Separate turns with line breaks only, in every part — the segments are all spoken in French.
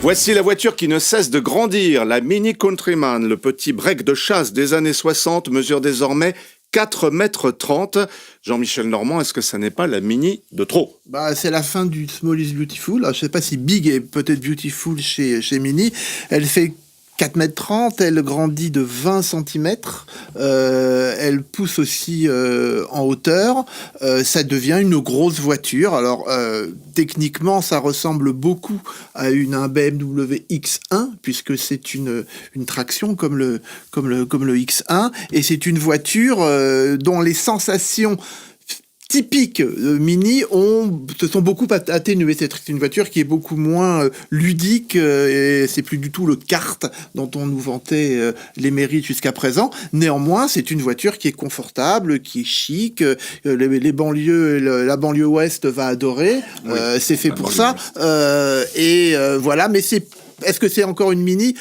Voici la voiture qui ne cesse de grandir. La Mini Countryman, le petit break de chasse des années 60, mesure désormais 4,30 m. Jean-Michel Normand, est-ce que ça n'est pas la Mini de trop ?
C'est la fin du Small is Beautiful. Alors, je ne sais pas si Big est peut-être Beautiful chez Mini. Elle fait 4,30 m, elle grandit de 20 cm, elle pousse aussi en hauteur, ça devient une grosse voiture. Alors techniquement ça ressemble beaucoup à un BMW X1 puisque c'est une traction comme le X1 et c'est une voiture dont les sensations typiques Mini se sont beaucoup atténuées. C'est une voiture qui est beaucoup moins ludique et c'est plus du tout le kart dont on nous vantait les mérites jusqu'à présent. Néanmoins, c'est une voiture qui est confortable, qui est chic. Les banlieues, la banlieue ouest va adorer. Oui, c'est fait pour ça. Voilà. Mais est-ce que c'est encore une Mini ?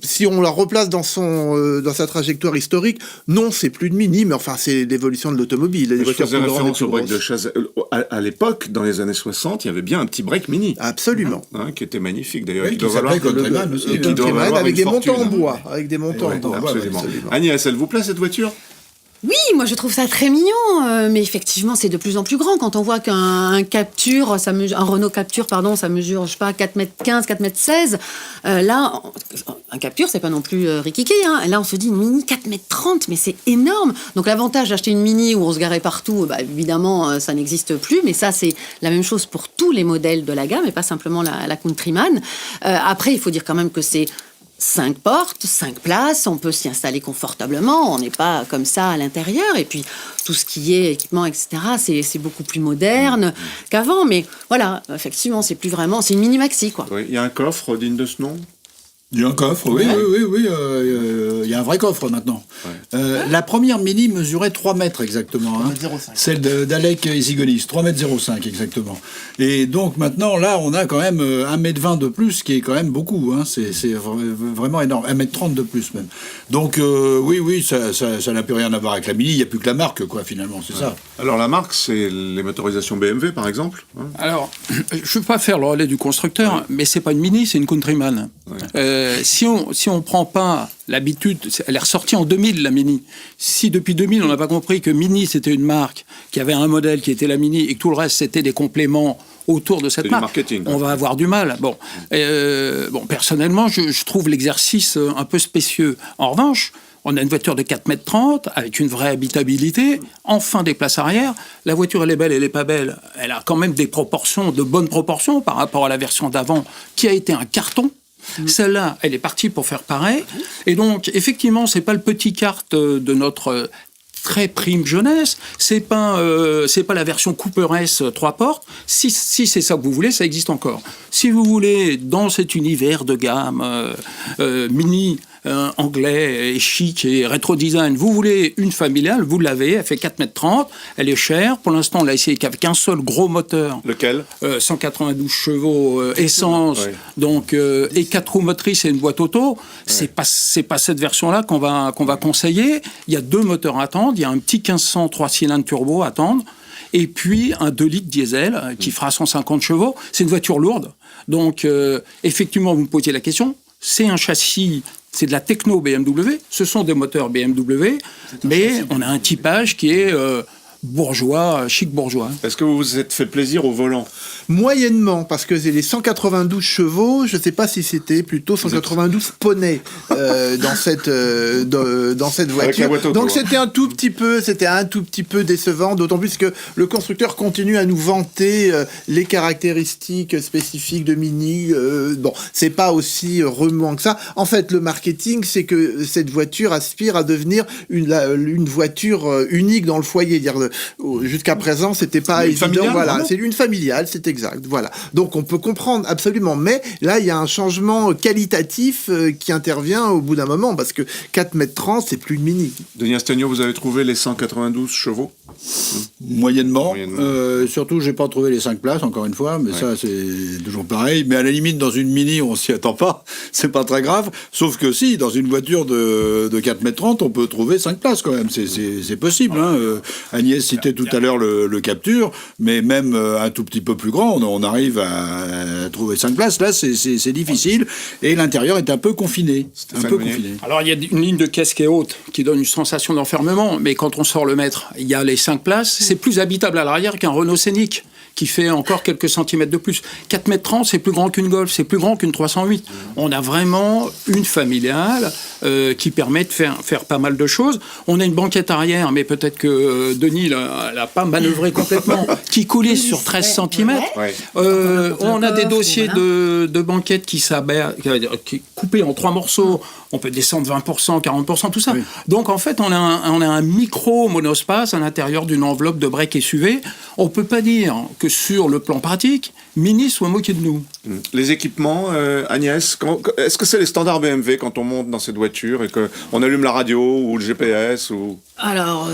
Si on la replace dans sa trajectoire historique, non, c'est plus de Mini, mais enfin, c'est l'évolution de l'automobile.
Je faisais référence au break de chasse. À l'époque, dans les années 60, il y avait bien un petit break Mini.
Absolument.
Qui était magnifique, d'ailleurs.
Oui, qui s'appelait Countryman aussi.
Countryman, avec des montants en bois. Avec des montants en bois.
Absolument. Agnès, elle vous plaît, cette voiture ?
Oui, moi je trouve ça très mignon, mais effectivement c'est de plus en plus grand. Quand on voit qu'un Capture, un Renault Capture, ça mesure, je sais pas, 4,15 m, 4,16 m. Là, un Capture, c'est pas non plus rikiki. Là, on se dit une Mini 4,30 m, mais c'est énorme. Donc l'avantage d'acheter une Mini où on se garait partout, évidemment, ça n'existe plus. Mais ça, c'est la même chose pour tous les modèles de la gamme, et pas simplement la Countryman. Après, il faut dire quand même que c'est 5 portes, 5 places, on peut s'y installer confortablement, on n'est pas comme ça à l'intérieur. Et puis, tout ce qui est équipement, etc., c'est beaucoup plus moderne qu'avant. Mais voilà, effectivement, c'est une mini-maxi, quoi.
Oui, il y a un coffre digne de ce nom ?
Il y a un coffre, oui. Il y a un vrai coffre maintenant. Ouais. La première Mini mesurait 3 mètres exactement.
3,05 m.
Celle d'Alec Isigonis, 3,05 m exactement. Et donc maintenant, là, on a quand même 1,20 m de plus, qui est quand même beaucoup. C'est vraiment énorme. 1,30 m de plus même. Donc oui, ça n'a plus rien à voir avec la Mini. Il n'y a plus que la marque, quoi, finalement, c'est ça.
Alors la marque, c'est les motorisations BMW, par exemple.
Alors, je ne veux pas faire le relais du constructeur, mais c'est pas une Mini, c'est une Countryman. Ouais. Si on prend pas l'habitude, elle est ressortie en 2000, la Mini. Si depuis 2000, on n'a pas compris que Mini, c'était une marque qui avait un modèle qui était la Mini et que tout le reste, c'était des compléments autour de cette marque, on va avoir du mal. Bon, personnellement, je trouve l'exercice un peu spécieux. En revanche, on a une voiture de 4,30 m avec une vraie habitabilité, enfin des places arrière. La voiture, elle est belle, elle n'est pas belle. Elle a quand même des proportions, de bonnes proportions par rapport à la version d'avant, qui a été un carton. Celle-là, elle est partie pour faire pareil. Et donc, effectivement, c'est pas le petit kart de notre très prime jeunesse. C'est pas la version Cooper S 3 portes. Si c'est ça que vous voulez, ça existe encore. Si vous voulez, dans cet univers de gamme Mini, anglais et chic et rétro design, vous voulez une familiale, vous l'avez, elle fait 4,30 m, elle est chère. Pour l'instant, on l'a essayé qu'avec un seul gros moteur.
Lequel ?
192 chevaux, essence,
ouais.
Donc, et 4 roues motrices et une boîte auto. Ouais. C'est pas cette version-là qu'on va conseiller. Il y a 2 moteurs à attendre. Il y a un petit 1500 3 cylindres turbo à attendre. Et puis un 2 litres diesel qui fera 150 chevaux. C'est une voiture lourde. Donc, effectivement, vous me posiez la question. C'est un châssis, c'est de la techno BMW. Ce sont des moteurs BMW. Mais on a un typage qui est bourgeois, chic bourgeois.
Est-ce que vous vous êtes fait plaisir au volant ?
Moyennement, parce que c'est les 192 chevaux, je ne sais pas si c'était plutôt 192 poneys dans cette voiture. Donc c'était un tout petit peu décevant, d'autant plus que le constructeur continue à nous vanter les caractéristiques spécifiques de Mini. C'est pas aussi remuant que ça. En fait, le marketing, c'est que cette voiture aspire à devenir une voiture unique dans le foyer. Jusqu'à présent, c'était pas évident. Voilà, c'est une familiale, c'est exact. Voilà. Donc on peut comprendre absolument, mais là il y a un changement qualitatif qui intervient au bout d'un moment parce que 4,30 m, c'est plus une Mini.
Denis Astagno, vous avez trouvé les 192 chevaux ?
Moyennement. Surtout, j'ai pas trouvé les 5 places, encore une fois, mais ça, c'est toujours pareil. Mais à la limite, dans une Mini, on s'y attend pas. C'est pas très grave. Sauf que si, dans une voiture de 4,30 m, on peut trouver 5 places quand même. C'est possible. Agnès cité tout à l'heure le Capture, mais même un tout petit peu plus grand, on arrive à trouver 5 places. Là, c'est difficile. Et l'intérieur est un peu confiné.
Alors, il y a une ligne de caisse qui est haute, qui donne une sensation d'enfermement, mais quand on sort le mètre, il y a les 5 places. C'est plus habitable à l'arrière qu'un Renault Scénic, qui fait encore quelques centimètres de plus. 4,30 m, c'est plus grand qu'une Golf, c'est plus grand qu'une 308. On a vraiment une familiale qui permet de faire pas mal de choses. On a une banquette arrière, mais peut-être que Denis l'a pas manœuvré complètement, qui coulisse sur 13 cm. On a des dossiers de banquette qui est coupé en 3 morceaux. On peut descendre 20%, 40%, tout ça. Oui. Donc, en fait, on a un micro-monospace à l'intérieur d'une enveloppe de break SUV. On ne peut pas dire que sur le plan pratique, Mini soit moqué de nous.
Les équipements, Agnès, est-ce que c'est les standards BMW quand on monte dans cette voiture et qu'on allume la radio ou le GPS ou...
Alors,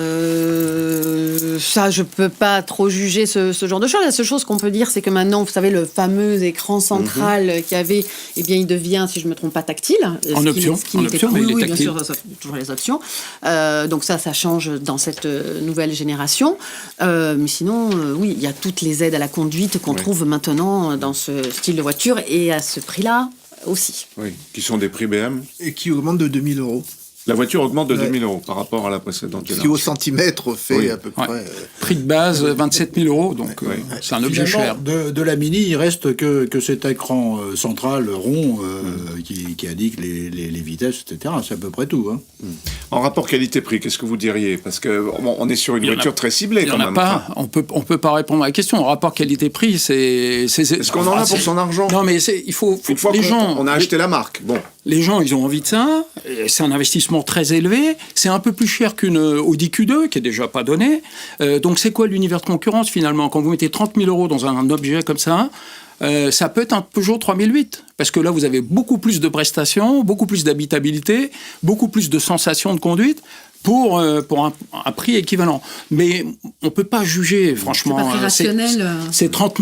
ça, je peux pas trop juger ce genre de choses. La seule chose qu'on peut dire, c'est que maintenant, vous savez, le fameux écran central qu'il y avait, eh bien, il devient, si je me trompe pas, tactile.
En option,
mais il est tactile. Bien sûr, ça, toujours les options. Donc ça change dans cette nouvelle génération. Mais sinon, oui, il y a toutes les aides à la conduite qu'on trouve maintenant dans ce style de voiture et à ce prix-là aussi.
Oui, qui sont des prix BM.
Et qui augmentent de 2 000 €.
La voiture augmente de 2 000 € par rapport à la précédente.
Ce qui au centimètre fait à peu près...
Prix de base, 27 000 €, donc c'est un objet cher.
De la Mini, il reste que cet écran central rond qui indique les vitesses, etc. C'est à peu près tout. Hein.
En rapport qualité-prix, qu'est-ce que vous diriez? Parce qu'on est sur une voiture très ciblée quand même.
Pas, on peut pas répondre à la question. En rapport qualité-prix, c'est...
Est-ce qu'on en a pour son argent?
Non, mais il faut
une fois qu'on a acheté la marque, bon.
Les gens, ils ont envie de ça. C'est un investissement très élevé. C'est un peu plus cher qu'une Audi Q2, qui est déjà pas donnée. Donc, c'est quoi l'univers de concurrence, finalement? Quand vous mettez 30 000 € dans un objet comme ça, ça peut être un Peugeot 3008. Parce que là, vous avez beaucoup plus de prestations, beaucoup plus d'habitabilité, beaucoup plus de sensations de conduite pour un prix équivalent. Mais on ne peut pas juger, franchement.
C'est pas très rationnel.
C'est 30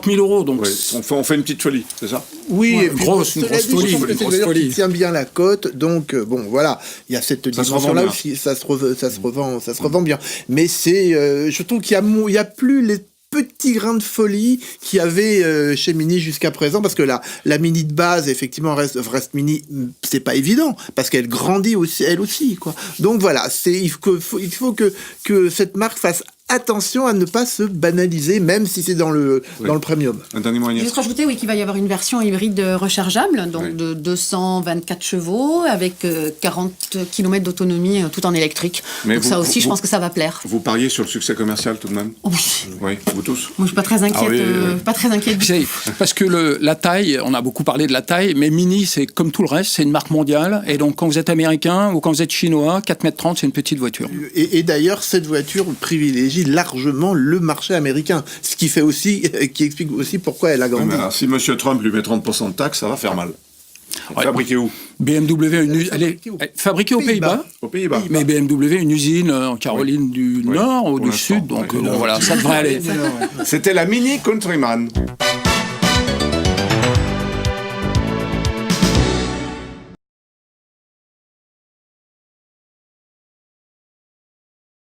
000 €. Donc
on fait une petite folie, c'est ça?
Oui,
une grosse folie.
Il tient bien la cote, donc bon, voilà. Il y a cette dimension-là aussi, ça se revend bien. Mais je trouve qu'il y a plus les petits grains de folie qu'il y avait chez Mini jusqu'à présent, parce que la Mini de base, effectivement, reste Mini, c'est pas évident, parce qu'elle grandit aussi, elle aussi, quoi. Donc voilà, il faut que cette marque fasse attention à ne pas se banaliser, même si c'est dans le premium.
Un dernier mot, Agnès.
Juste rajouter qu'il va y avoir une version hybride rechargeable, donc de 224 chevaux, avec 40 km d'autonomie, tout en électrique.
Mais
donc ça aussi, je pense que ça va plaire.
Vous pariez sur le succès commercial tout de même?
Oui.
Oui, vous tous?
Moi, je suis pas très inquiète. Pas très inquiète.
Parce que la taille, on a beaucoup parlé de la taille, mais Mini, c'est comme tout le reste, c'est une marque mondiale. Et donc, quand vous êtes américain ou quand vous êtes chinois, 4,30 m, c'est une petite voiture.
Et d'ailleurs, cette voiture privilégie largement le marché américain, ce qui fait aussi, qui explique aussi pourquoi elle a grandi.
Mais alors, si M. Trump lui met 30% de taxes, ça va faire mal. Fabriqué où?
BMW, elle est fabriquée aux Pays-Bas.
Aux Pays-Bas.
Mais BMW, une usine en Caroline du Nord ou du Sud, donc bon, voilà, ça devrait aller.
C'était la Mini Countryman.